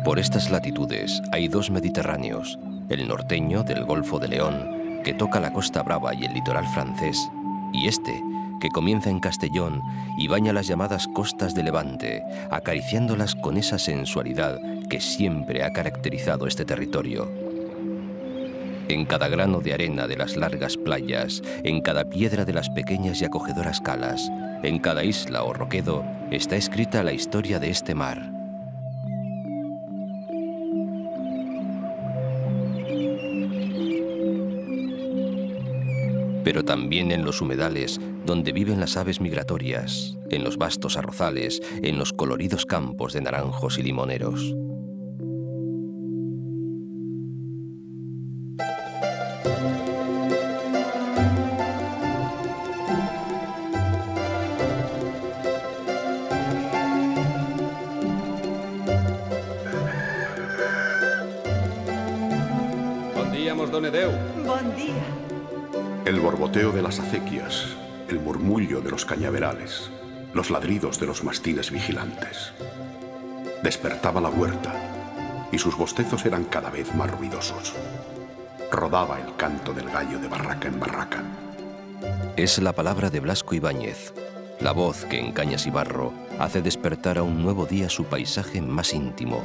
Por estas latitudes hay dos Mediterráneos, el norteño del Golfo de León, que toca la Costa Brava y el litoral francés, y este, que comienza en Castellón y baña las llamadas costas de Levante, acariciándolas con esa sensualidad que siempre ha caracterizado este territorio. En cada grano de arena de las largas playas, en cada piedra de las pequeñas y acogedoras calas, en cada isla o roquedo, está escrita la historia de este mar. Pero también en los humedales, donde viven las aves migratorias, en los vastos arrozales, en los coloridos campos de naranjos y limoneros. Bon dia, mos done Déu. Bon día. El borboteo de las acequias, el murmullo de los cañaverales, los ladridos de los mastines vigilantes. Despertaba la huerta y sus bostezos eran cada vez más ruidosos. Rodaba el canto del gallo de barraca en barraca. Es la palabra de Blasco Ibáñez, la voz que en Cañas y Barro hace despertar a un nuevo día su paisaje más íntimo,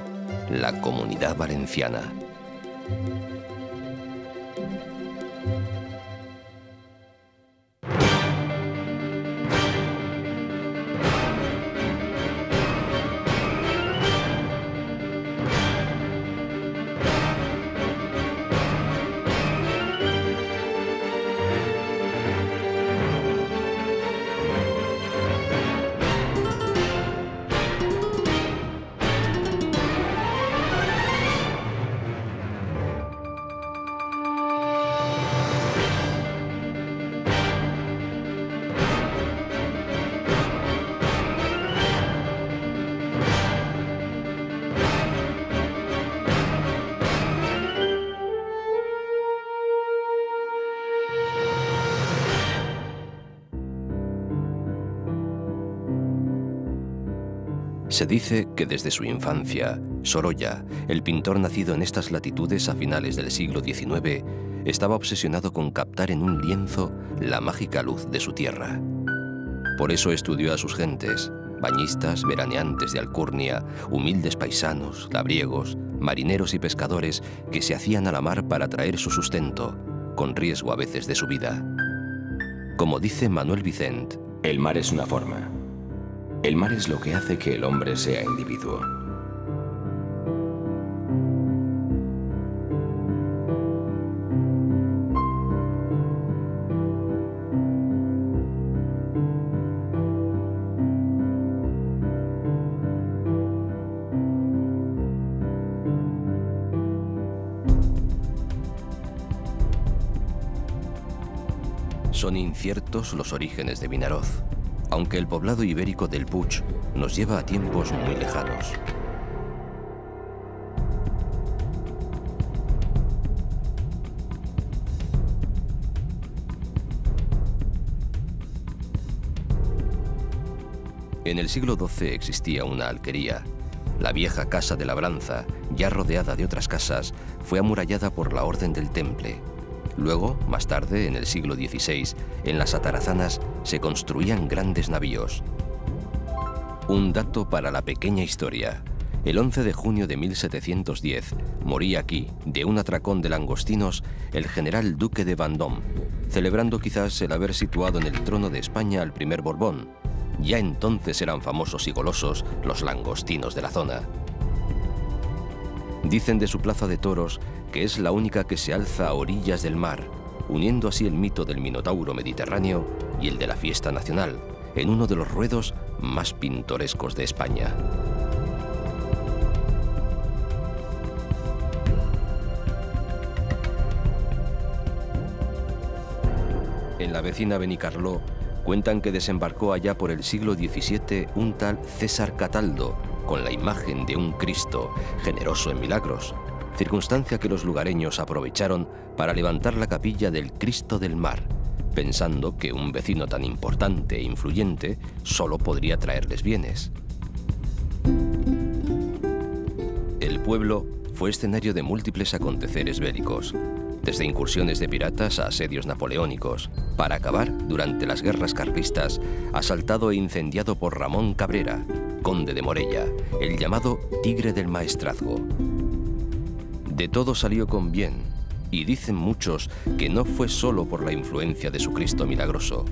la Comunidad Valenciana. Se dice que desde su infancia, Sorolla, el pintor nacido en estas latitudes a finales del siglo XIX, estaba obsesionado con captar en un lienzo la mágica luz de su tierra. Por eso estudió a sus gentes, bañistas, veraneantes de alcurnia, humildes paisanos, labriegos, marineros y pescadores que se hacían a la mar para traer su sustento, con riesgo a veces de su vida. Como dice Manuel Vicent, el mar es una forma. El mar es lo que hace que el hombre sea individuo. Son inciertos los orígenes de Vinaroz, aunque el poblado ibérico del Puig nos lleva a tiempos muy lejanos. En el siglo XII existía una alquería. La vieja casa de labranza, ya rodeada de otras casas, fue amurallada por la Orden del Temple. Luego, más tarde, en el siglo XVI, en las Atarazanas se construían grandes navíos. Un dato para la pequeña historia. El 11 de junio de 1710 moría aquí, de un atracón de langostinos, el general duque de Vendôme, celebrando quizás el haber situado en el trono de España al primer Borbón. Ya entonces eran famosos y golosos los langostinos de la zona. Dicen de su plaza de toros que es la única que se alza a orillas del mar, uniendo así el mito del Minotauro mediterráneo y el de la fiesta nacional, en uno de los ruedos más pintorescos de España. En la vecina Benicarló cuentan que desembarcó allá por el siglo XVII un tal César Cataldo, con la imagen de un Cristo generoso en milagros, circunstancia que los lugareños aprovecharon para levantar la capilla del Cristo del Mar, pensando que un vecino tan importante e influyente solo podría traerles bienes. El pueblo fue escenario de múltiples aconteceres bélicos, desde incursiones de piratas a asedios napoleónicos, para acabar, durante las guerras carlistas, asaltado e incendiado por Ramón Cabrera, conde de Morella, el llamado Tigre del Maestrazgo. De todo salió con bien, y dicen muchos que no fue solo por la influencia de su Cristo milagroso.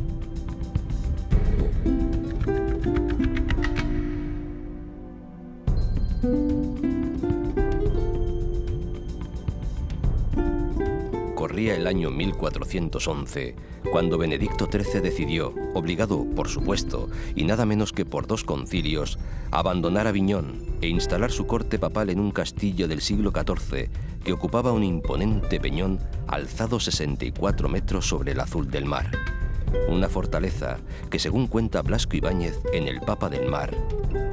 Corría el año 1411, cuando Benedicto XIII decidió, obligado, por supuesto, y nada menos que por 2 concilios, abandonar Aviñón e instalar su corte papal en un castillo del siglo XIV que ocupaba un imponente peñón alzado 64 metros sobre el azul del mar. Una fortaleza que, según cuenta Blasco Ibáñez en El Papa del Mar,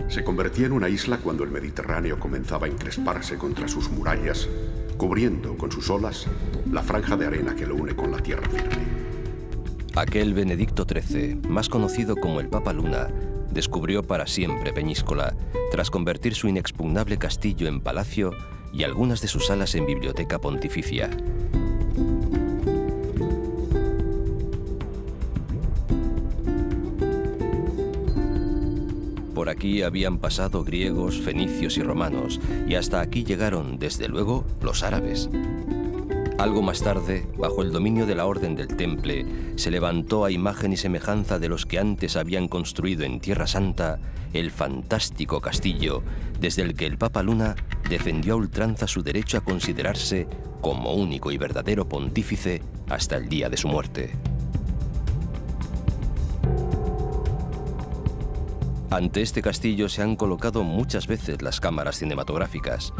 se convertía en una isla cuando el Mediterráneo comenzaba a encresparse contra sus murallas, cubriendo con sus olas la franja de arena que lo une con la tierra firme. Aquel Benedicto XIII, más conocido como el Papa Luna, descubrió para siempre Peñíscola, tras convertir su inexpugnable castillo en palacio y algunas de sus salas en biblioteca pontificia. Por aquí habían pasado griegos, fenicios y romanos, y hasta aquí llegaron, desde luego, los árabes. Algo más tarde, bajo el dominio de la Orden del Temple, se levantó a imagen y semejanza de los que antes habían construido en Tierra Santa el fantástico castillo, desde el que el Papa Luna defendió a ultranza su derecho a considerarse como único y verdadero pontífice hasta el día de su muerte. Ante este castillo se han colocado muchas veces las cámaras cinematográficas.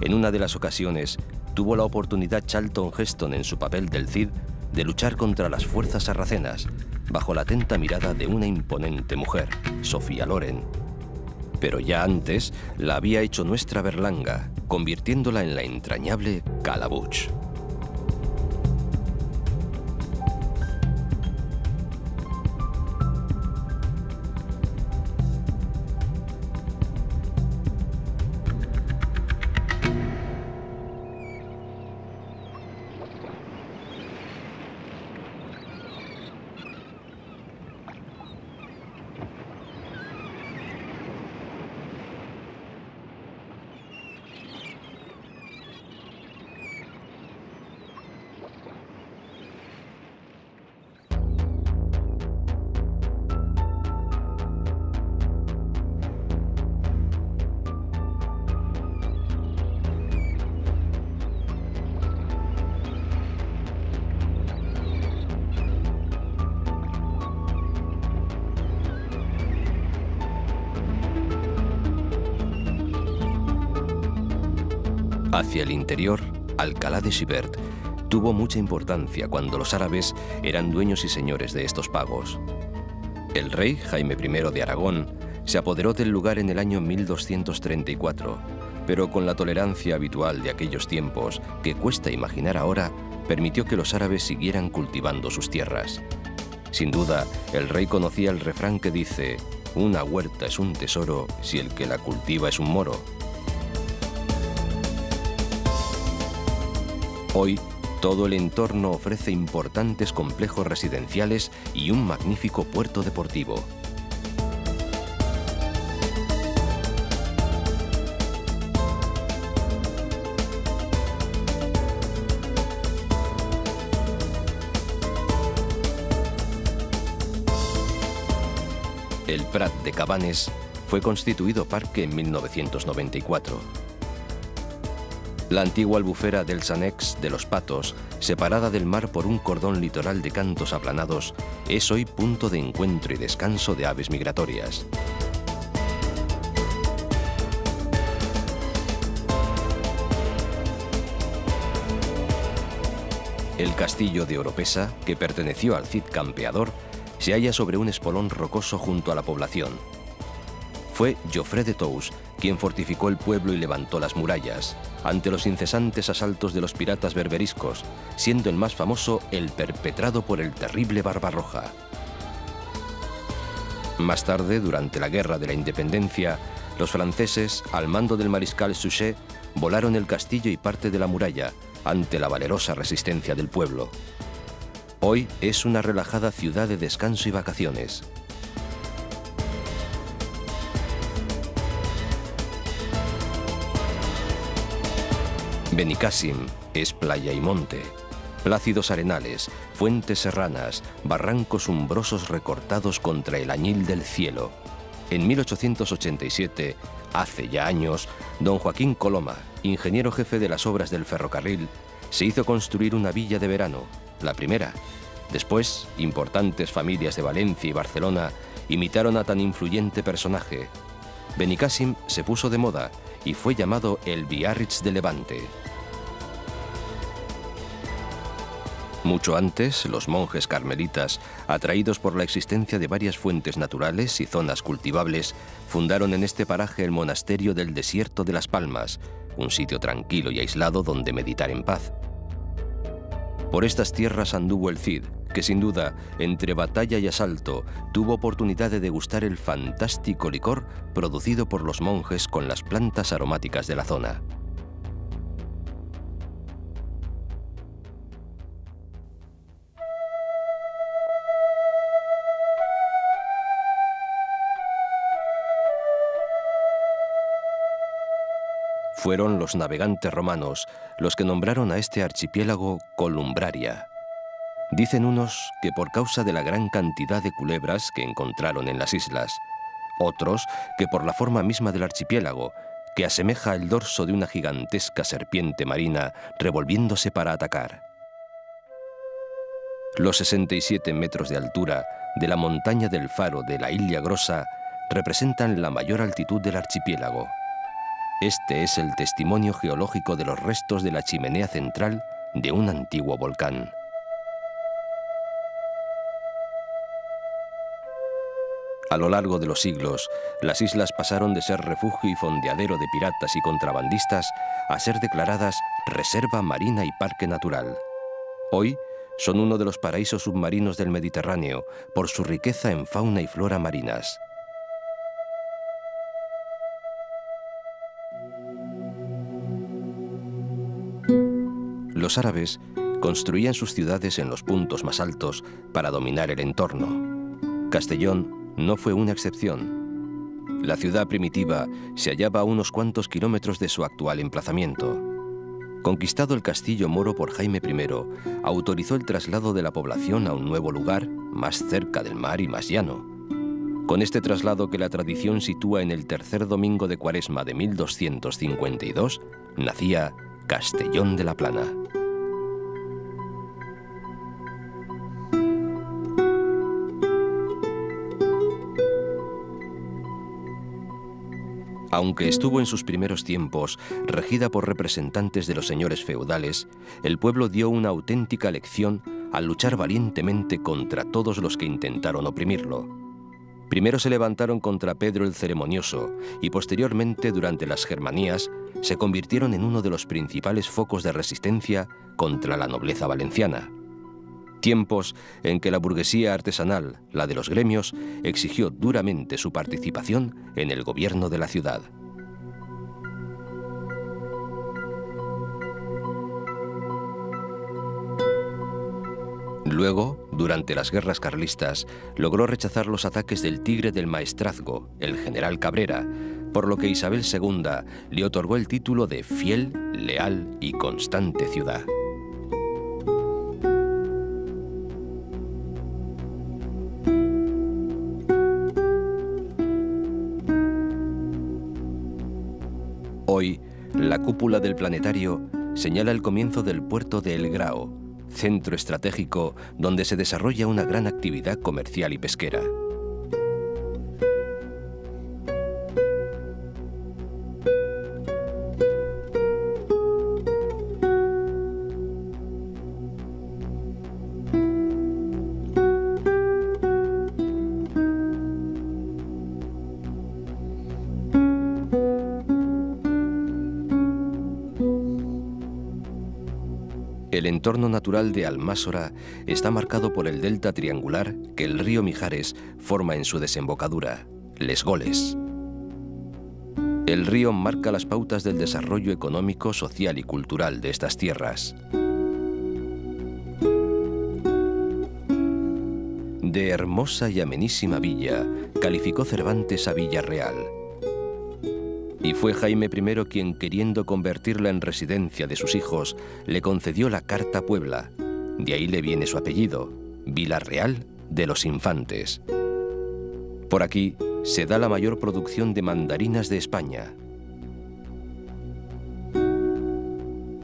En una de las ocasiones, tuvo la oportunidad Charlton Heston, en su papel del Cid, de luchar contra las fuerzas sarracenas, bajo la atenta mirada de una imponente mujer, Sofía Loren. Pero ya antes la había hecho nuestra Berlanga, convirtiéndola en la entrañable Calabuch. Hacia el interior, Alcalá de Xivert tuvo mucha importancia cuando los árabes eran dueños y señores de estos pagos. El rey Jaime I de Aragón se apoderó del lugar en el año 1234, pero con la tolerancia habitual de aquellos tiempos, que cuesta imaginar ahora, permitió que los árabes siguieran cultivando sus tierras. Sin duda, el rey conocía el refrán que dice: una huerta es un tesoro si el que la cultiva es un moro. Hoy, todo el entorno ofrece importantes complejos residenciales y un magnífico puerto deportivo. El Prat de Cabanes fue constituido parque en 1994. La antigua albufera del Sanex de los Patos, separada del mar por un cordón litoral de cantos aplanados, es hoy punto de encuentro y descanso de aves migratorias. El castillo de Oropesa, que perteneció al Cid Campeador, se halla sobre un espolón rocoso junto a la población. Fue Jofré de Tous quien fortificó el pueblo y levantó las murallas, ante los incesantes asaltos de los piratas berberiscos, siendo el más famoso el perpetrado por el terrible Barbarroja. Más tarde, durante la Guerra de la Independencia, los franceses, al mando del mariscal Suchet, volaron el castillo y parte de la muralla ante la valerosa resistencia del pueblo. Hoy es una relajada ciudad de descanso y vacaciones. Benicàssim es playa y monte, plácidos arenales, fuentes serranas, barrancos umbrosos recortados contra el añil del cielo. En 1887, hace ya años, don Joaquín Coloma, ingeniero jefe de las obras del ferrocarril, se hizo construir una villa de verano, la primera. Después, importantes familias de Valencia y Barcelona imitaron a tan influyente personaje. Benicàssim se puso de moda y fue llamado el Biarritz de Levante. Mucho antes, los monjes carmelitas, atraídos por la existencia de varias fuentes naturales y zonas cultivables, fundaron en este paraje el monasterio del Desierto de las Palmas, un sitio tranquilo y aislado donde meditar en paz. Por estas tierras anduvo el Cid, que sin duda, entre batalla y asalto, tuvo oportunidad de degustar el fantástico licor producido por los monjes con las plantas aromáticas de la zona. Fueron los navegantes romanos los que nombraron a este archipiélago Columbraria. Dicen unos que por causa de la gran cantidad de culebras que encontraron en las islas, otros que por la forma misma del archipiélago, que asemeja el dorso de una gigantesca serpiente marina revolviéndose para atacar. Los 67 metros de altura de la montaña del Faro de la Illa Grossa representan la mayor altitud del archipiélago. Este es el testimonio geológico de los restos de la chimenea central de un antiguo volcán. A lo largo de los siglos, las islas pasaron de ser refugio y fondeadero de piratas y contrabandistas a ser declaradas reserva marina y parque natural. Hoy son uno de los paraísos submarinos del Mediterráneo por su riqueza en fauna y flora marinas. Los árabes construían sus ciudades en los puntos más altos para dominar el entorno. Castellón no fue una excepción. La ciudad primitiva se hallaba a unos cuantos kilómetros de su actual emplazamiento. Conquistado el castillo moro por Jaime I, autorizó el traslado de la población a un nuevo lugar, más cerca del mar y más llano. Con este traslado que la tradición sitúa en el tercer domingo de Cuaresma de 1252, nacía Castellón de la Plana. Aunque estuvo en sus primeros tiempos regida por representantes de los señores feudales, el pueblo dio una auténtica lección al luchar valientemente contra todos los que intentaron oprimirlo. Primero se levantaron contra Pedro el Ceremonioso y posteriormente, durante las Germanías, se convirtieron en uno de los principales focos de resistencia contra la nobleza valenciana. Tiempos en que la burguesía artesanal, la de los gremios, exigió duramente su participación en el gobierno de la ciudad. Luego, durante las guerras carlistas, logró rechazar los ataques del Tigre del Maestrazgo, el general Cabrera, por lo que Isabel II le otorgó el título de fiel, leal y constante ciudad. Hoy, la cúpula del planetario señala el comienzo del puerto de El Grao, centro estratégico donde se desarrolla una gran actividad comercial y pesquera. El entorno natural de Almásora está marcado por el delta triangular que el río Mijares forma en su desembocadura, Les Goles. El río marca las pautas del desarrollo económico, social y cultural de estas tierras. De hermosa y amenísima villa, calificó Cervantes a Villarreal. Y fue Jaime I quien, queriendo convertirla en residencia de sus hijos, le concedió la Carta Puebla. De ahí le viene su apellido, Vilarreal de los Infantes. Por aquí se da la mayor producción de mandarinas de España.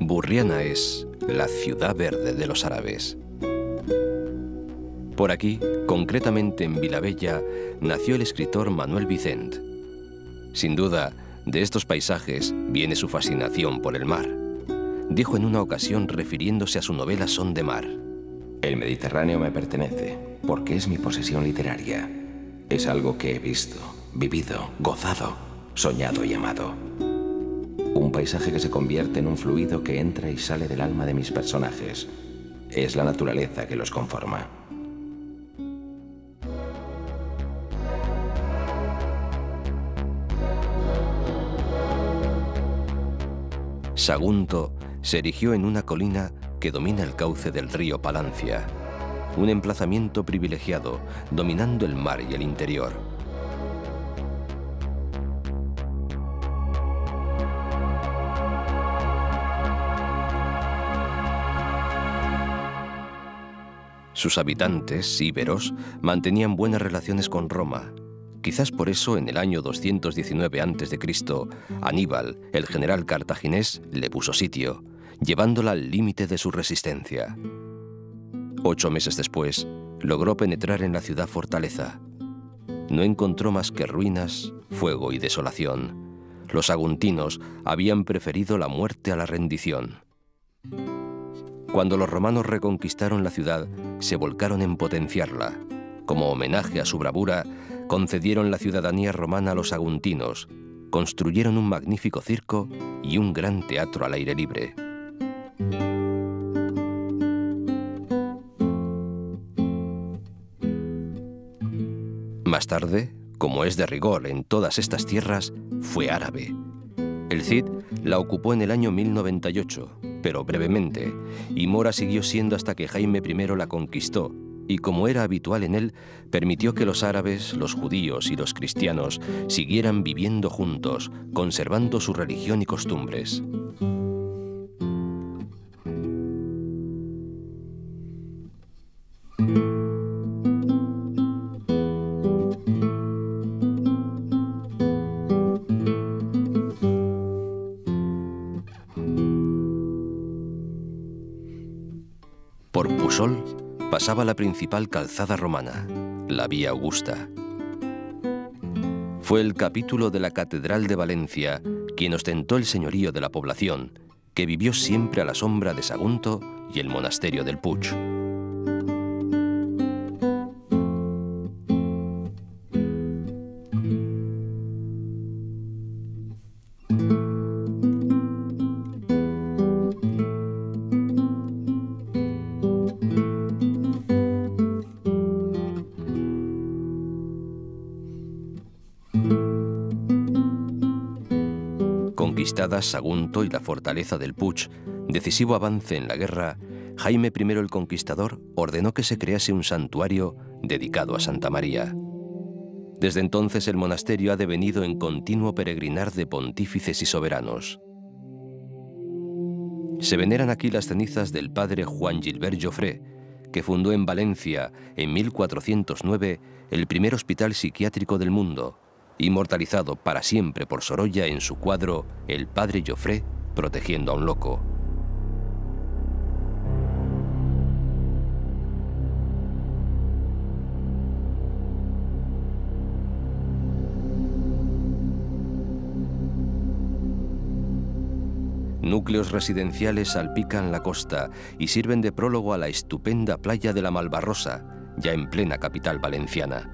Burriana es la ciudad verde de los árabes. Por aquí, concretamente en Vilabella, nació el escritor Manuel Vicent. Sin duda, de estos paisajes viene su fascinación por el mar. Dijo en una ocasión refiriéndose a su novela Son de Mar: El Mediterráneo me pertenece, porque es mi posesión literaria. Es algo que he visto, vivido, gozado, soñado y amado. Un paisaje que se convierte en un fluido que entra y sale del alma de mis personajes. Es la naturaleza que los conforma. Sagunto se erigió en una colina que domina el cauce del río Palancia, un emplazamiento privilegiado, dominando el mar y el interior. Sus habitantes, íberos, mantenían buenas relaciones con Roma. Quizás por eso, en el año 219 a.C., Aníbal, el general cartaginés, le puso sitio, llevándola al límite de su resistencia. 8 meses después, logró penetrar en la ciudad fortaleza. No encontró más que ruinas, fuego y desolación. Los saguntinos habían preferido la muerte a la rendición. Cuando los romanos reconquistaron la ciudad, se volcaron en potenciarla. Como homenaje a su bravura, concedieron la ciudadanía romana a los saguntinos, construyeron un magnífico circo y un gran teatro al aire libre. Más tarde, como es de rigor en todas estas tierras, fue árabe. El Cid la ocupó en el año 1098, pero brevemente, y mora siguió siendo hasta que Jaime I la conquistó, y como era habitual en él, permitió que los árabes, los judíos y los cristianos siguieran viviendo juntos, conservando su religión y costumbres. Por Pusol pasaba la principal calzada romana, la Vía Augusta. Fue el capítulo de la Catedral de Valencia quien ostentó el señorío de la población, que vivió siempre a la sombra de Sagunto y el monasterio del Puig. Conquistadas Sagunto y la fortaleza del Puig, decisivo avance en la guerra, Jaime I el Conquistador ordenó que se crease un santuario dedicado a Santa María. Desde entonces el monasterio ha devenido en continuo peregrinar de pontífices y soberanos. Se veneran aquí las cenizas del padre Juan Gilbert Joffre, que fundó en Valencia en 1409 el primer hospital psiquiátrico del mundo, inmortalizado para siempre por Sorolla en su cuadro El padre Joffre protegiendo a un loco. Núcleos residenciales salpican la costa y sirven de prólogo a la estupenda playa de la Malvarrosa, ya en plena capital valenciana.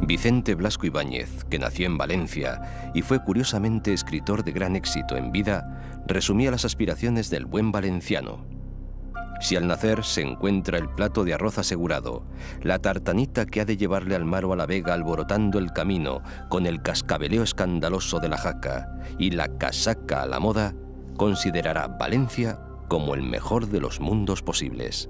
Vicente Blasco Ibáñez, que nació en Valencia y fue curiosamente escritor de gran éxito en vida, resumía las aspiraciones del buen valenciano. Si al nacer se encuentra el plato de arroz asegurado, la tartanita que ha de llevarle al mar o a la vega alborotando el camino con el cascabeleo escandaloso de la jaca y la casaca a la moda, considerará Valencia como el mejor de los mundos posibles.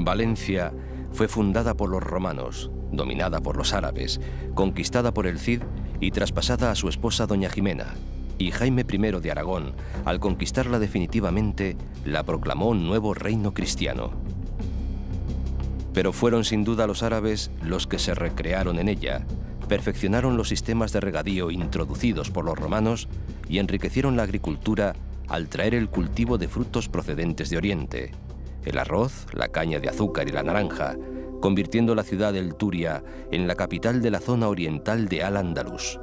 Valencia fue fundada por los romanos, dominada por los árabes, conquistada por el Cid y traspasada a su esposa doña Jimena, y Jaime I de Aragón, al conquistarla definitivamente, la proclamó nuevo reino cristiano. Pero fueron sin duda los árabes los que se recrearon en ella, perfeccionaron los sistemas de regadío introducidos por los romanos y enriquecieron la agricultura al traer el cultivo de frutos procedentes de Oriente, el arroz, la caña de azúcar y la naranja, convirtiendo la ciudad del Turia en la capital de la zona oriental de Al-Ándalus.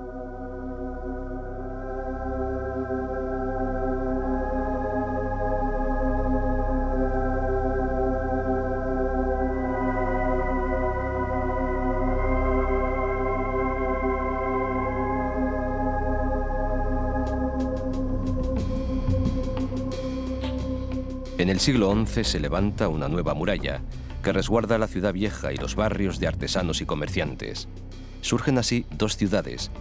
En el siglo XI se levanta una nueva muralla que resguarda la ciudad vieja y los barrios de artesanos y comerciantes. Surgen así dos ciudades,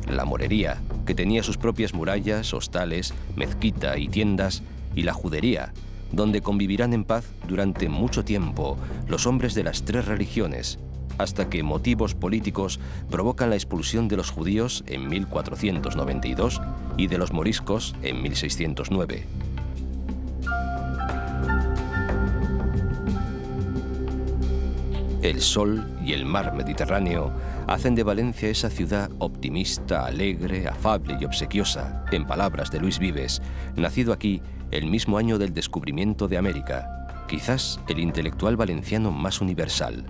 la morería, que tenía sus propias murallas, hostales, mezquita y tiendas, y la judería, donde convivirán en paz durante mucho tiempo los hombres de las tres religiones, hasta que motivos políticos provocan la expulsión de los judíos en 1492 y de los moriscos en 1609. El sol y el mar Mediterráneo hacen de Valencia esa ciudad optimista, alegre, afable y obsequiosa, en palabras de Luis Vives, nacido aquí el mismo año del descubrimiento de América, quizás el intelectual valenciano más universal.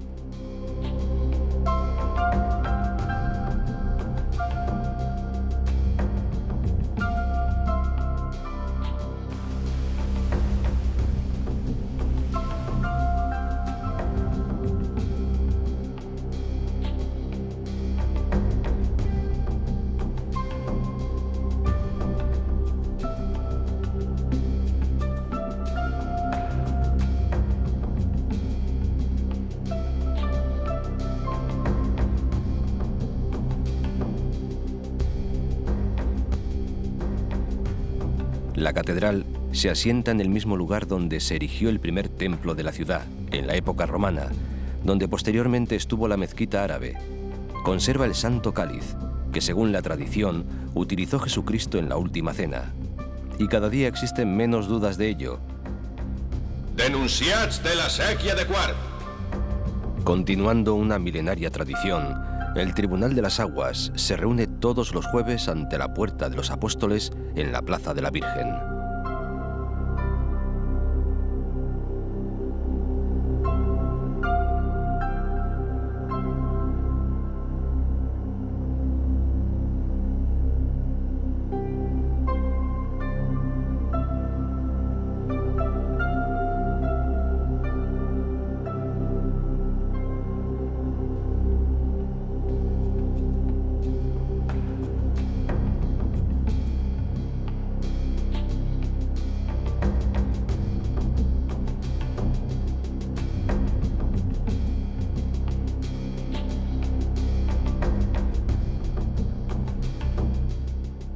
La catedral se asienta en el mismo lugar donde se erigió el primer templo de la ciudad, en la época romana, donde posteriormente estuvo la mezquita árabe. Conserva el Santo Cáliz, que según la tradición utilizó Jesucristo en la Última Cena. Y cada día existen menos dudas de ello. Denunciats de la séquia de Quart. Continuando una milenaria tradición, el Tribunal de las Aguas se reúne todos los jueves ante la Puerta de los Apóstoles en la Plaza de la Virgen.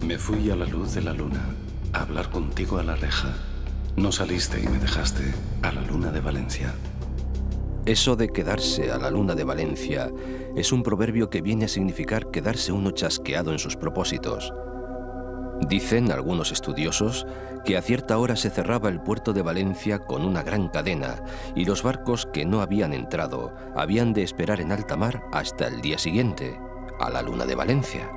Me fui a la luz de la luna, a hablar contigo a la reja. No saliste y me dejaste a la luna de Valencia. Eso de quedarse a la luna de Valencia es un proverbio que viene a significar quedarse uno chasqueado en sus propósitos. Dicen algunos estudiosos que a cierta hora se cerraba el puerto de Valencia con una gran cadena y los barcos que no habían entrado habían de esperar en alta mar hasta el día siguiente, a la luna de Valencia.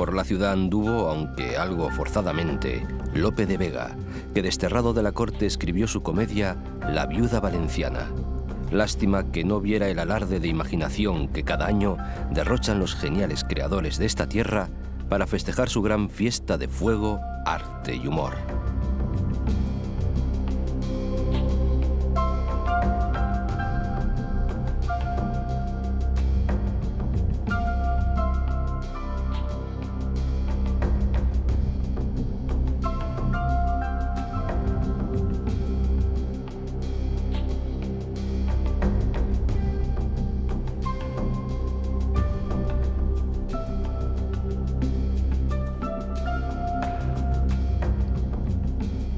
Por la ciudad anduvo, aunque algo forzadamente, Lope de Vega, que desterrado de la corte escribió su comedia La viuda valenciana. Lástima que no viera el alarde de imaginación que cada año derrochan los geniales creadores de esta tierra para festejar su gran fiesta de fuego, arte y humor.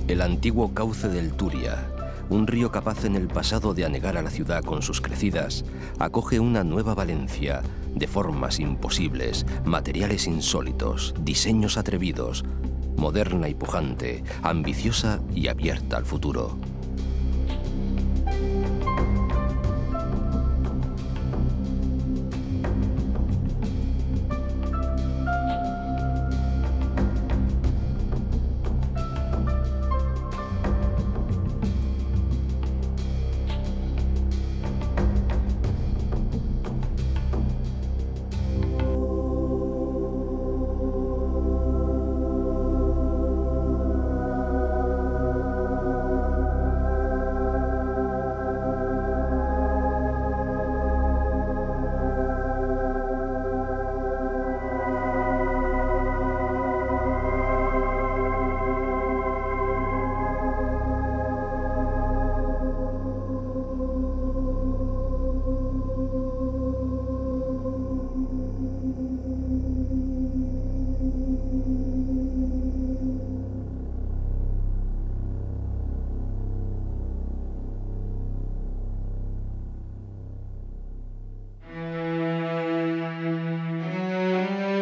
El antiguo cauce del Turia, un río capaz en el pasado de anegar a la ciudad con sus crecidas, acoge una nueva Valencia, de formas imposibles, materiales insólitos, diseños atrevidos, moderna y pujante, ambiciosa y abierta al futuro.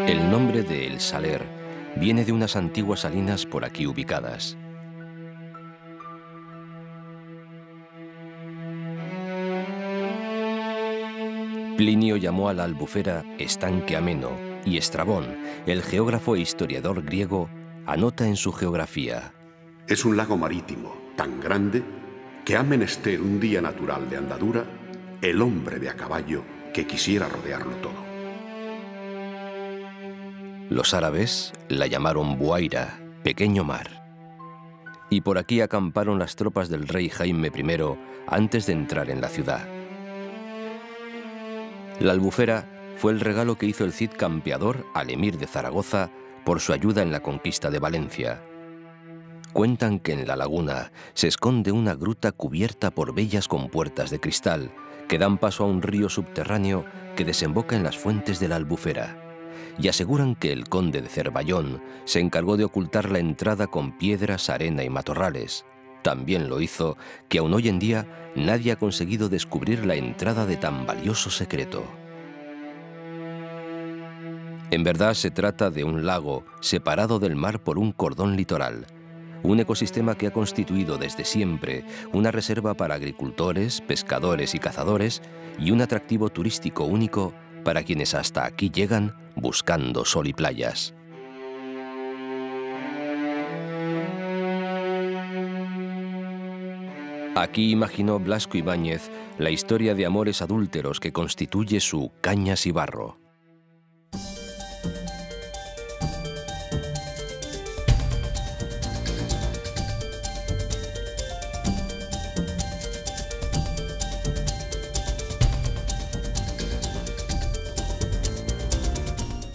El nombre de El Saler viene de unas antiguas salinas por aquí ubicadas. Plinio llamó a la albufera estanque ameno y Estrabón, el geógrafo e historiador griego, anota en su geografía: es un lago marítimo tan grande que ha menester un día natural de andadura el hombre de a caballo que quisiera rodearlo todo. Los árabes la llamaron Buaira, pequeño mar. Y por aquí acamparon las tropas del rey Jaime I antes de entrar en la ciudad. La albufera fue el regalo que hizo el Cid Campeador al emir de Zaragoza por su ayuda en la conquista de Valencia. Cuentan que en la laguna se esconde una gruta cubierta por bellas compuertas de cristal que dan paso a un río subterráneo que desemboca en las fuentes de la albufera. Y aseguran que el conde de Cervallón se encargó de ocultar la entrada con piedras, arena y matorrales. También lo hizo que aún hoy en día nadie ha conseguido descubrir la entrada de tan valioso secreto. En verdad se trata de un lago separado del mar por un cordón litoral, un ecosistema que ha constituido desde siempre una reserva para agricultores, pescadores y cazadores y un atractivo turístico único para quienes hasta aquí llegan buscando sol y playas. Aquí imaginó Blasco Ibáñez la historia de amores adúlteros que constituye su Cañas y Barro.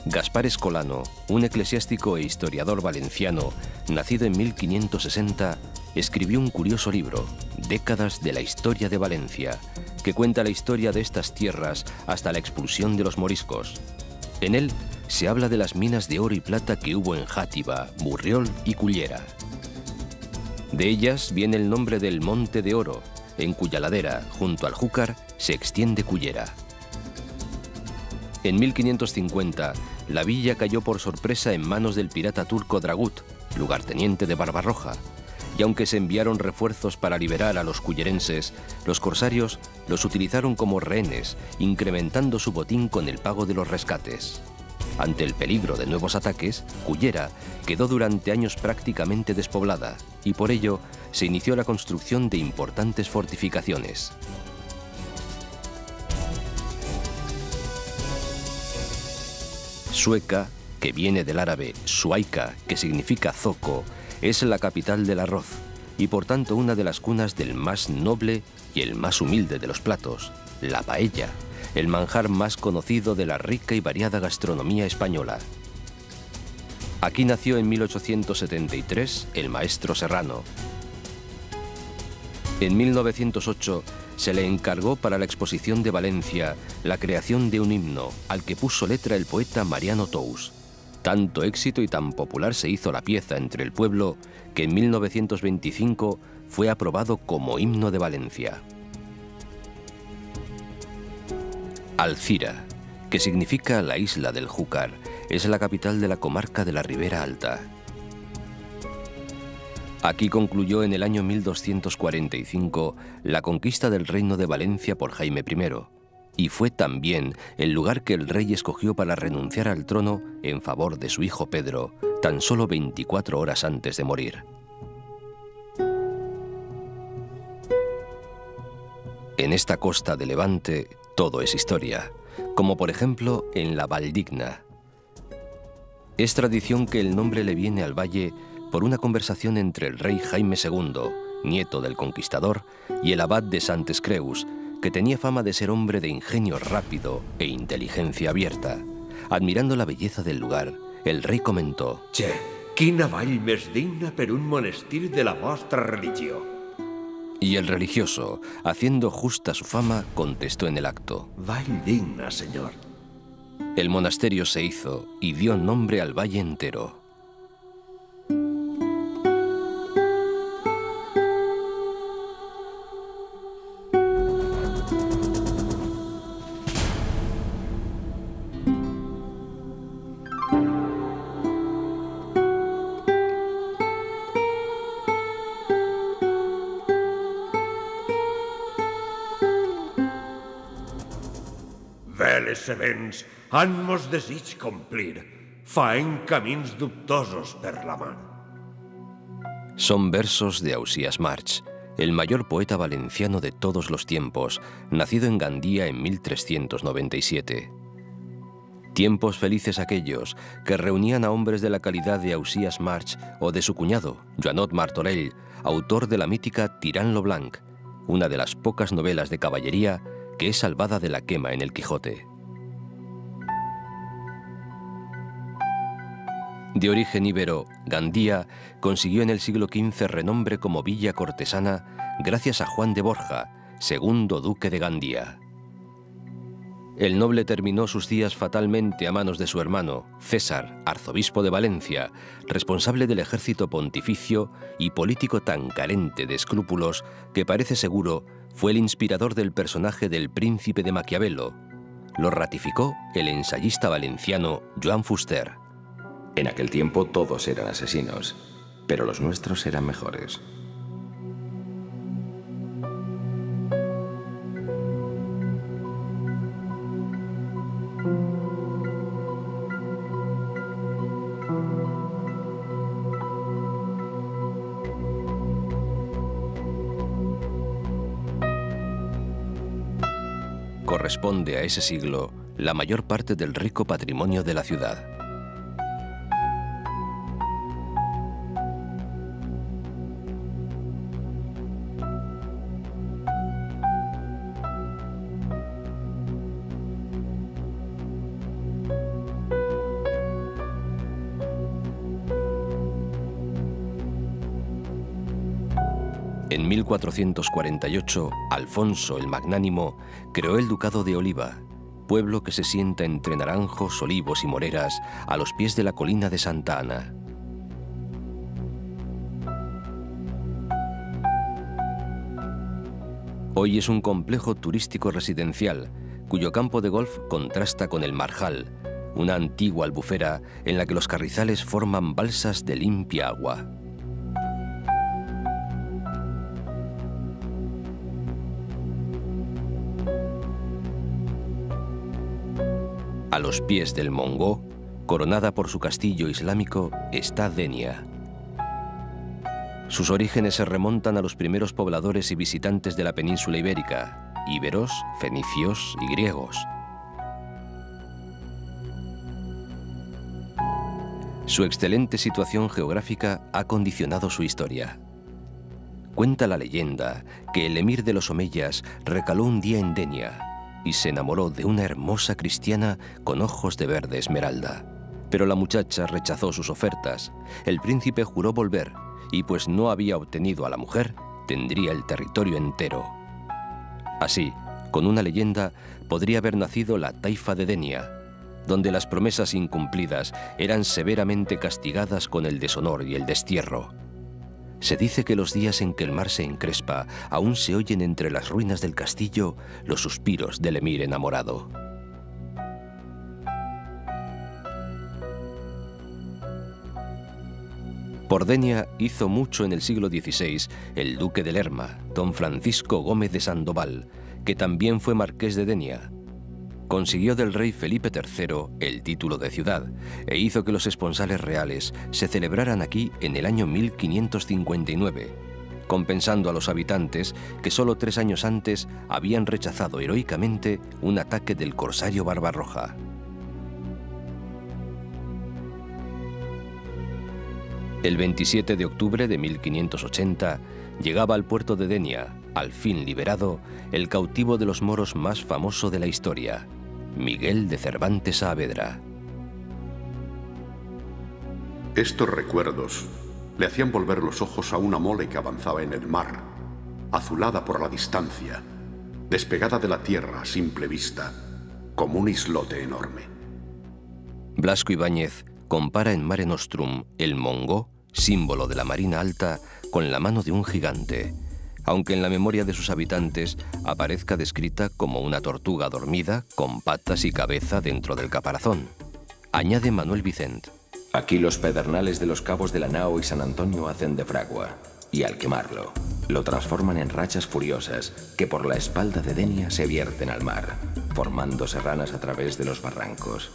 Gaspar Escolano, un eclesiástico e historiador valenciano, nacido en 1560, escribió un curioso libro, Décadas de la historia de Valencia, que cuenta la historia de estas tierras hasta la expulsión de los moriscos. En él se habla de las minas de oro y plata que hubo en Játiva, Burriol y Cullera. De ellas viene el nombre del Monte de Oro, en cuya ladera, junto al Júcar, se extiende Cullera. En 1550, la villa cayó por sorpresa en manos del pirata turco Dragut, lugarteniente de Barbarroja, y aunque se enviaron refuerzos para liberar a los cullerenses, los corsarios los utilizaron como rehenes, incrementando su botín con el pago de los rescates. Ante el peligro de nuevos ataques, Cullera quedó durante años prácticamente despoblada y por ello se inició la construcción de importantes fortificaciones. Sueca, que viene del árabe suaica, que significa zoco, es la capital del arroz y por tanto una de las cunas del más noble y el más humilde de los platos, la paella, el manjar más conocido de la rica y variada gastronomía española. Aquí nació en 1873 el maestro Serrano. En 1908 se le encargó para la exposición de Valencia la creación de un himno al que puso letra el poeta Mariano Tous. Tanto éxito y tan popular se hizo la pieza entre el pueblo que en 1925 fue aprobado como himno de Valencia. Alcira, que significa la isla del Júcar, es la capital de la comarca de la Ribera Alta. Aquí concluyó en el año 1245 la conquista del reino de Valencia por Jaime I, y fue también el lugar que el rey escogió para renunciar al trono en favor de su hijo Pedro, tan solo 24 horas antes de morir. En esta costa de Levante todo es historia, como por ejemplo en la Valdigna. Es tradición que el nombre le viene al valle por una conversación entre el rey Jaime II, nieto del conquistador, y el abad de Santes Creus, que tenía fama de ser hombre de ingenio rápido e inteligencia abierta. Admirando la belleza del lugar, el rey comentó: «Che, quina vall més digna per un monestir de la vostra religió». Y el religioso, haciendo justa su fama, contestó en el acto: «Vall digna, señor». El monasterio se hizo y dio nombre al valle entero. Veles events han mos desig complir, faen camins dubtosos per la mar. Son versos de Ausías March, el mayor poeta valenciano de todos los tiempos, nacido en Gandía en 1397. Tiempos felices aquellos que reunían a hombres de la calidad de Ausías March o de su cuñado, Joanot Martorell, autor de la mítica Tirant lo Blanc, una de las pocas novelas de caballería que es salvada de la quema en el Quijote. De origen íbero, Gandía consiguió en el siglo XV renombre como villa cortesana gracias a Juan de Borja, segundo duque de Gandía. El noble terminó sus días fatalmente a manos de su hermano, César, arzobispo de Valencia, responsable del ejército pontificio y político tan carente de escrúpulos que parece seguro fue el inspirador del personaje del príncipe de Maquiavelo. Lo ratificó el ensayista valenciano Joan Fuster. En aquel tiempo todos eran asesinos, pero los nuestros eran mejores. Corresponde a ese siglo la mayor parte del rico patrimonio de la ciudad. En 1448, Alfonso el Magnánimo creó el Ducado de Oliva, pueblo que se sienta entre naranjos, olivos y moreras a los pies de la colina de Santa Ana. Hoy es un complejo turístico residencial, cuyo campo de golf contrasta con el Marjal, una antigua albufera en la que los carrizales forman balsas de limpia agua. A los pies del Mongó, Coronada por su castillo islámico está Denia. Sus orígenes se remontan a los primeros pobladores y visitantes de la península ibérica, íberos, fenicios y griegos. Su excelente situación geográfica ha condicionado su historia. Cuenta la leyenda que el emir de los omeyas recaló un día en Denia y se enamoró de una hermosa cristiana con ojos de verde esmeralda. Pero la muchacha rechazó sus ofertas. El príncipe juró volver y, pues no había obtenido a la mujer, tendría el territorio entero. Así, con una leyenda, podría haber nacido la taifa de Denia, donde las promesas incumplidas eran severamente castigadas con el deshonor y el destierro. Se dice que los días en que el mar se encrespa, aún se oyen entre las ruinas del castillo los suspiros del emir enamorado. Por Denia hizo mucho en el siglo XVI el duque de Lerma, don Francisco Gómez de Sandoval, que también fue marqués de Denia. Consiguió del rey Felipe III el título de ciudad e hizo que los esponsales reales se celebraran aquí en el año 1559, compensando a los habitantes que solo 3 años antes habían rechazado heroicamente un ataque del corsario Barbarroja. El 27 de octubre de 1580 llegaba al puerto de Denia, al fin liberado, el cautivo de los moros más famoso de la historia, Miguel de Cervantes Saavedra. Estos recuerdos le hacían volver los ojos a una mole que avanzaba en el mar, azulada por la distancia, despegada de la tierra a simple vista, como un islote enorme. Blasco Ibáñez compara en Mare Nostrum el mongó, símbolo de la marina alta, con la mano de un gigante, aunque en la memoria de sus habitantes aparezca descrita como una tortuga dormida con patas y cabeza dentro del caparazón. Añade Manuel Vicent. Aquí los pedernales de los cabos de la Nao y San Antonio hacen de fragua, y al quemarlo, lo transforman en rachas furiosas que por la espalda de Denia se vierten al mar, formando serranas a través de los barrancos.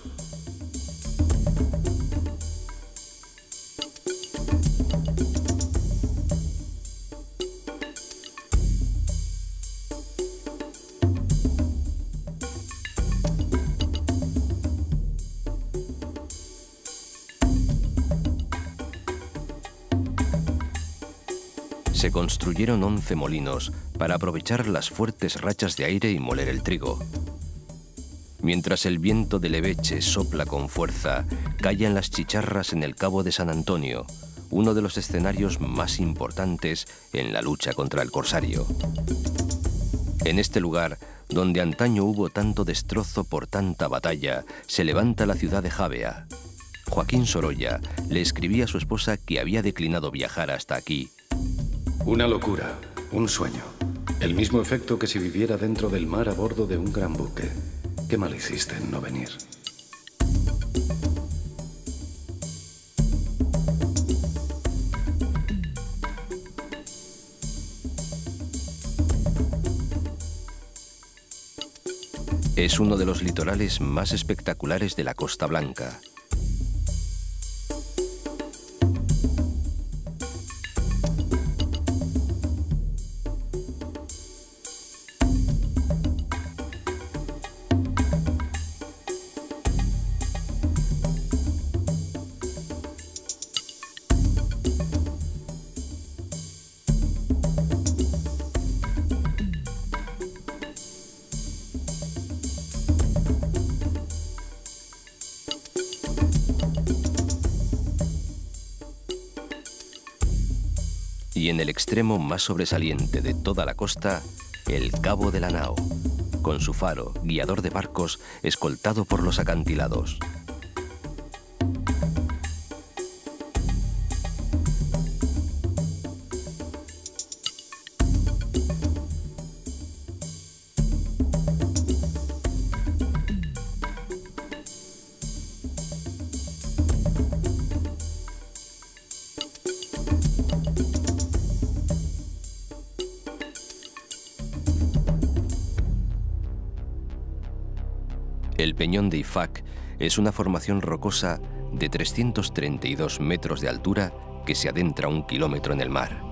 Se construyeron 11 molinos para aprovechar las fuertes rachas de aire y moler el trigo. Mientras el viento de Leveche sopla con fuerza, callan las chicharras en el Cabo de San Antonio, uno de los escenarios más importantes en la lucha contra el corsario. En este lugar, donde antaño hubo tanto destrozo por tanta batalla, se levanta la ciudad de Javea. Joaquín Sorolla le escribía a su esposa que había declinado viajar hasta aquí. Una locura, un sueño. El mismo efecto que si viviera dentro del mar a bordo de un gran buque. Qué mal hiciste en no venir. Es uno de los litorales más espectaculares de la Costa Blanca. Y en el extremo más sobresaliente de toda la costa, el Cabo de la Nao, con su faro, guiador de barcos, escoltado por los acantilados. El peñón de Ifac es una formación rocosa de 332 metros de altura que se adentra 1 kilómetro en el mar.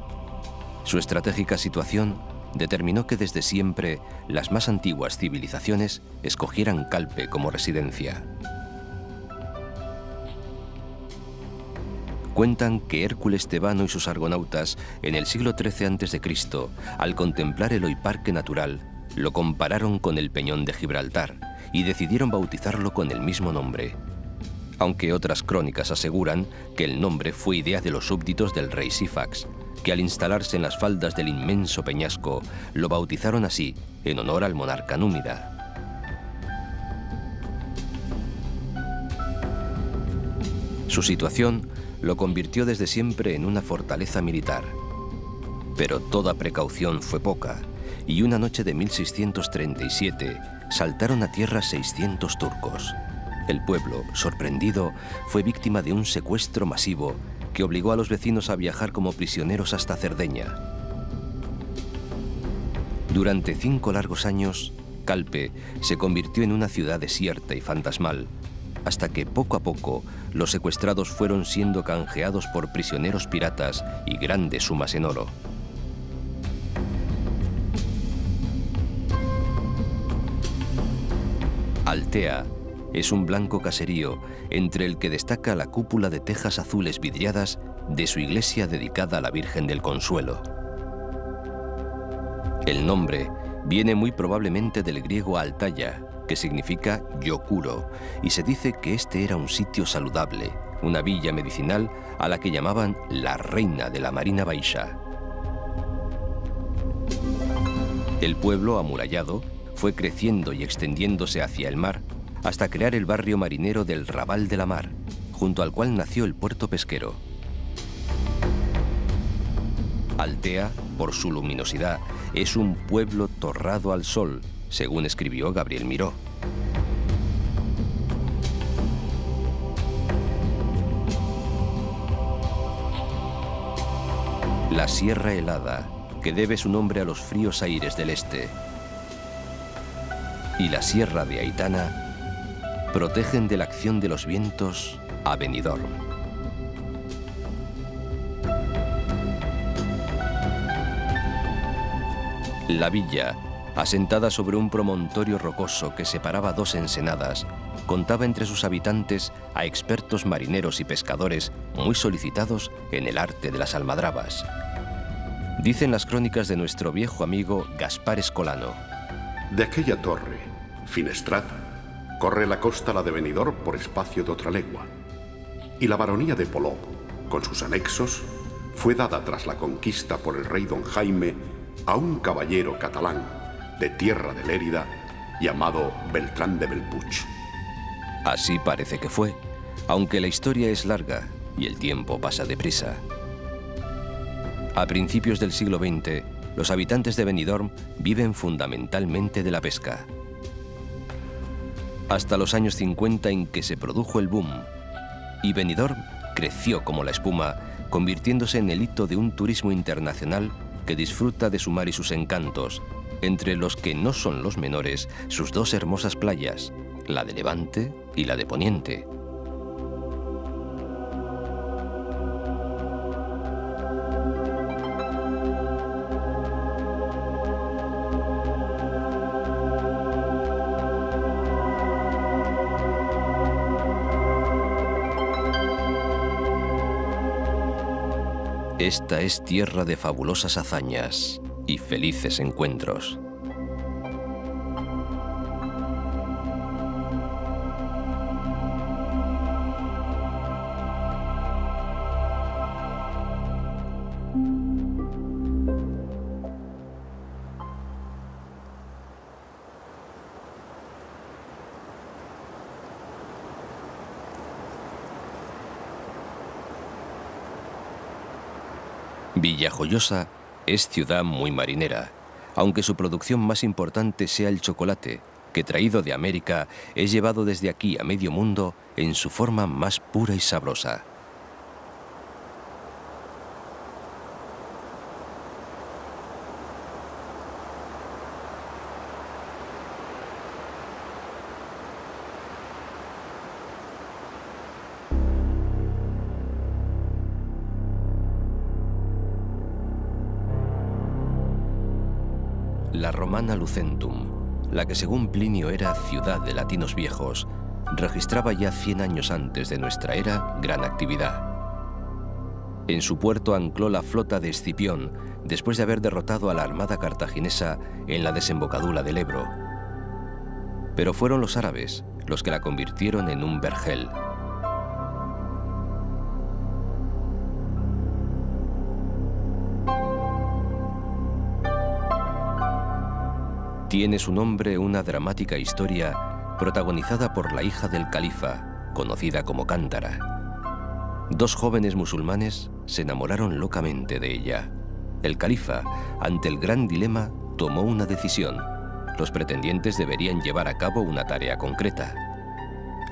Su estratégica situación determinó que desde siempre las más antiguas civilizaciones escogieran Calpe como residencia. Cuentan que Hércules Tebano y sus argonautas en el siglo XIII a.C., al contemplar el hoy parque natural, lo compararon con el Peñón de Gibraltar y decidieron bautizarlo con el mismo nombre. Aunque otras crónicas aseguran que el nombre fue idea de los súbditos del rey Sífax, que al instalarse en las faldas del inmenso peñasco lo bautizaron así en honor al monarca númida. Su situación lo convirtió desde siempre en una fortaleza militar. Pero toda precaución fue poca, y una noche de 1637 saltaron a tierra 600 turcos. El pueblo, sorprendido, fue víctima de un secuestro masivo que obligó a los vecinos a viajar como prisioneros hasta Cerdeña. Durante 5 largos años, Calpe se convirtió en una ciudad desierta y fantasmal, hasta que poco a poco los secuestrados fueron siendo canjeados por prisioneros piratas y grandes sumas en oro. Altea es un blanco caserío entre el que destaca la cúpula de tejas azules vidriadas de su iglesia dedicada a la Virgen del Consuelo. El nombre viene muy probablemente del griego Altaya, que significa yo curo, y se dice que este era un sitio saludable, una villa medicinal a la que llamaban la reina de la Marina Baixa. El pueblo amurallado fue creciendo y extendiéndose hacia el mar hasta crear el barrio marinero del Raval de la Mar, junto al cual nació el puerto pesquero. Altea, por su luminosidad, es un pueblo torrado al sol, según escribió Gabriel Miró. La Sierra Helada, que debe su nombre a los fríos aires del este, y la Sierra de Aitana protegen de la acción de los vientos a Benidorm. La villa, asentada sobre un promontorio rocoso que separaba 2 ensenadas, contaba entre sus habitantes a expertos marineros y pescadores muy solicitados en el arte de las almadrabas. Dicen las crónicas de nuestro viejo amigo Gaspar Escolano: de aquella torre, Finestrat, corre la costa la de Benidorm por espacio de otra legua, y la baronía de Polop, con sus anexos, fue dada tras la conquista por el rey don Jaime a un caballero catalán de tierra de Lérida llamado Beltrán de Belpuig. Así parece que fue, aunque la historia es larga y el tiempo pasa deprisa. A principios del siglo XX, los habitantes de Benidorm viven fundamentalmente de la pesca. Hasta los años 50 en que se produjo el boom, y Benidorm creció como la espuma, convirtiéndose en el hito de un turismo internacional que disfruta de su mar y sus encantos, entre los que no son los menores sus 2 hermosas playas, la de Levante y la de Poniente. Esta es tierra de fabulosas hazañas y felices encuentros. Villajoyosa es ciudad muy marinera, aunque su producción más importante sea el chocolate, que traído de América es llevado desde aquí a medio mundo en su forma más pura y sabrosa. La romana Lucentum, la que según Plinio era ciudad de latinos viejos, registraba ya 100 años antes de nuestra era gran actividad. En su puerto ancló la flota de Escipión después de haber derrotado a la armada cartaginesa en la desembocadura del Ebro. Pero fueron los árabes los que la convirtieron en un vergel. Tiene su nombre una dramática historia protagonizada por la hija del califa, conocida como Cántara. Dos jóvenes musulmanes se enamoraron locamente de ella. El califa, ante el gran dilema, tomó una decisión. Los pretendientes deberían llevar a cabo una tarea concreta.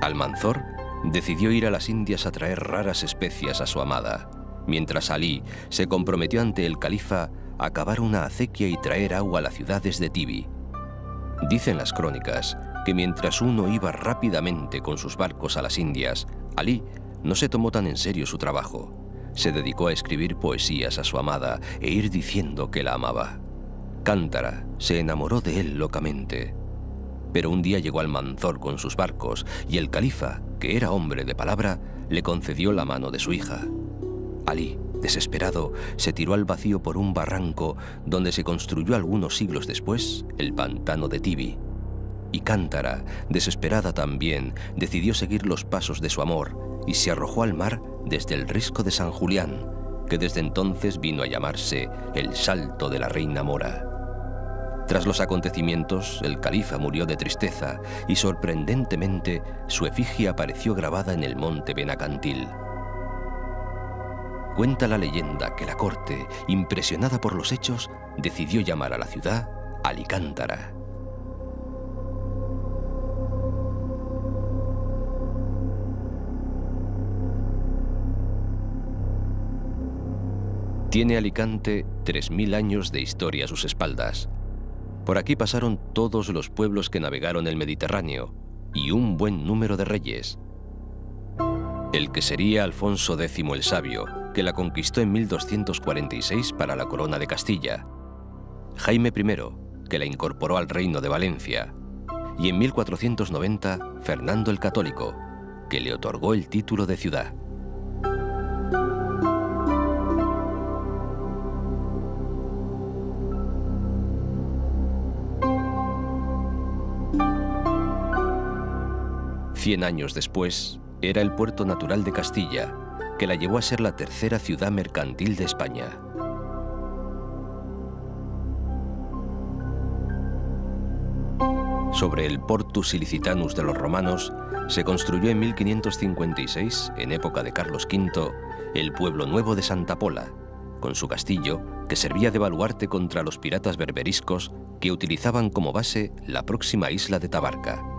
Almanzor decidió ir a las Indias a traer raras especias a su amada, mientras Alí se comprometió ante el califa a cavar una acequia y traer agua a las ciudades de Tibi. Dicen las crónicas que mientras uno iba rápidamente con sus barcos a las Indias, Alí no se tomó tan en serio su trabajo. Se dedicó a escribir poesías a su amada e ir diciendo que la amaba. Cántara se enamoró de él locamente. Pero un día llegó Almanzor con sus barcos y el califa, que era hombre de palabra, le concedió la mano de su hija. Alí, desesperado, se tiró al vacío por un barranco donde se construyó algunos siglos después el pantano de Tibi. Y Cántara, desesperada también, decidió seguir los pasos de su amor y se arrojó al mar desde el risco de San Julián, que desde entonces vino a llamarse el Salto de la Reina Mora. Tras los acontecimientos, el califa murió de tristeza y sorprendentemente su efigie apareció grabada en el monte Benacantil. Cuenta la leyenda que la corte, impresionada por los hechos, decidió llamar a la ciudad Alicántara. Tiene Alicante 3000 años de historia a sus espaldas. Por aquí pasaron todos los pueblos que navegaron el Mediterráneo y un buen número de reyes. El que sería Alfonso X el Sabio, que la conquistó en 1246 para la corona de Castilla. Jaime I, que la incorporó al reino de Valencia. Y en 1490, Fernando el Católico, que le otorgó el título de ciudad. Cien años después, era el puerto natural de Castilla, que la llevó a ser la tercera ciudad mercantil de España. Sobre el Portus Ilicitanus de los romanos, se construyó en 1556, en época de Carlos V, el pueblo nuevo de Santa Pola, con su castillo, que servía de baluarte contra los piratas berberiscos que utilizaban como base la próxima isla de Tabarca.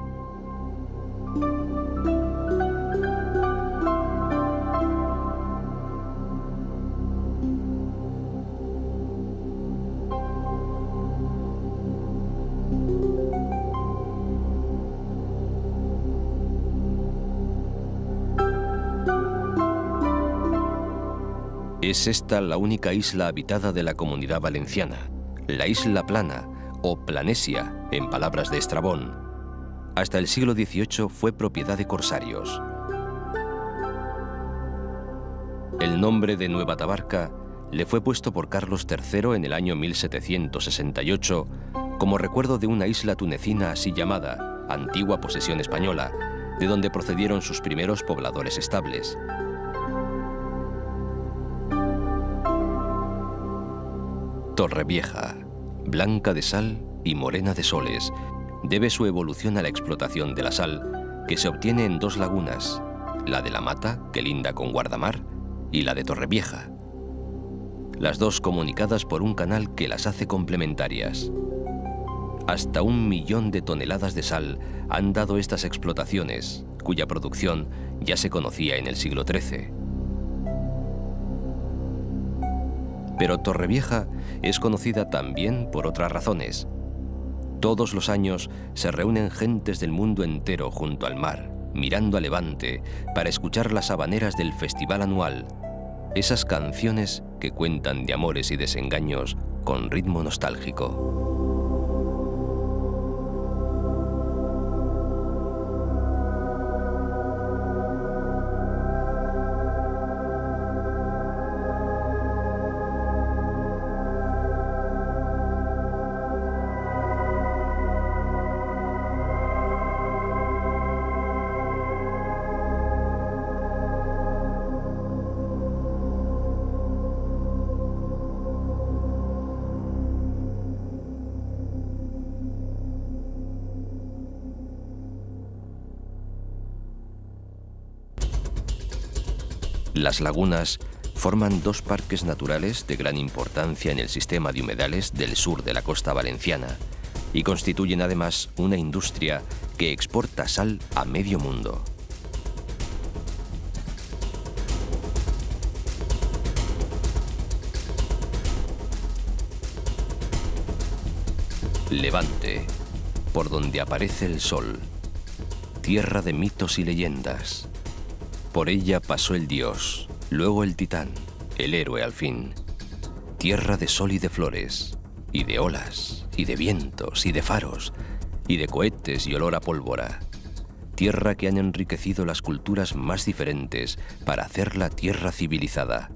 Es esta la única isla habitada de la Comunidad Valenciana, la Isla Plana, o Planesia, en palabras de Estrabón. Hasta el siglo XVIII fue propiedad de corsarios. El nombre de Nueva Tabarca le fue puesto por Carlos III en el año 1768 como recuerdo de una isla tunecina así llamada, antigua posesión española, de donde procedieron sus primeros pobladores estables. Torrevieja, blanca de sal y morena de soles, debe su evolución a la explotación de la sal, que se obtiene en dos lagunas, la de La Mata, que linda con Guardamar, y la de Torrevieja, las dos comunicadas por un canal que las hace complementarias. Hasta 1 millón de toneladas de sal han dado estas explotaciones, cuya producción ya se conocía en el siglo XIII. Pero Torrevieja es conocida también por otras razones. Todos los años se reúnen gentes del mundo entero junto al mar, mirando a levante, para escuchar las habaneras del festival anual, esas canciones que cuentan de amores y desengaños con ritmo nostálgico. Las lagunas forman dos parques naturales de gran importancia en el sistema de humedales del sur de la costa valenciana y constituyen además una industria que exporta sal a medio mundo. Levante, por donde aparece el sol, tierra de mitos y leyendas. Por ella pasó el dios, luego el titán, el héroe al fin. Tierra de sol y de flores, y de olas, y de vientos, y de faros, y de cohetes y olor a pólvora. Tierra que han enriquecido las culturas más diferentes para hacerla tierra civilizada.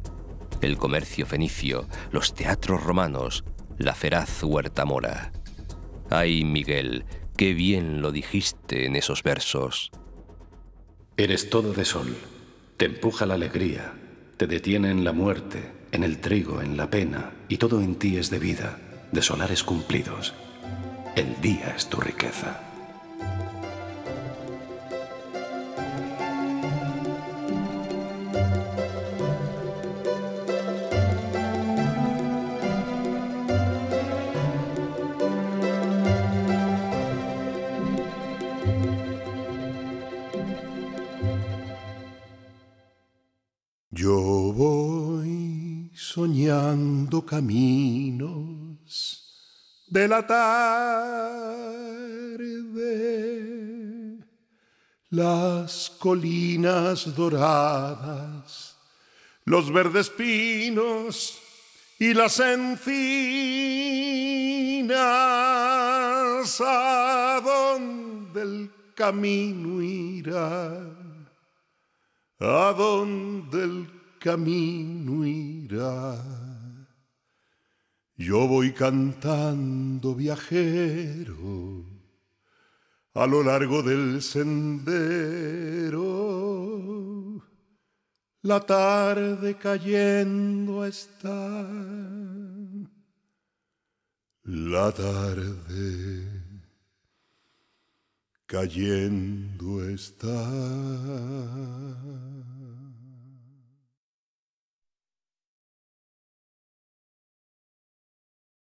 El comercio fenicio, los teatros romanos, la feraz huerta mora. Ay, Miguel, qué bien lo dijiste en esos versos. Eres todo de sol, te empuja la alegría, te detiene en la muerte, en el trigo, en la pena, y todo en ti es de vida, de solares cumplidos. El día es tu riqueza. Yo voy soñando caminos de la tarde, las colinas doradas, los verdes pinos y las encinas. ¿A dónde el camino irá? ¿A dónde el camino irá? Yo voy cantando viajero a lo largo del sendero. La tarde cayendo está, la tarde cayendo está.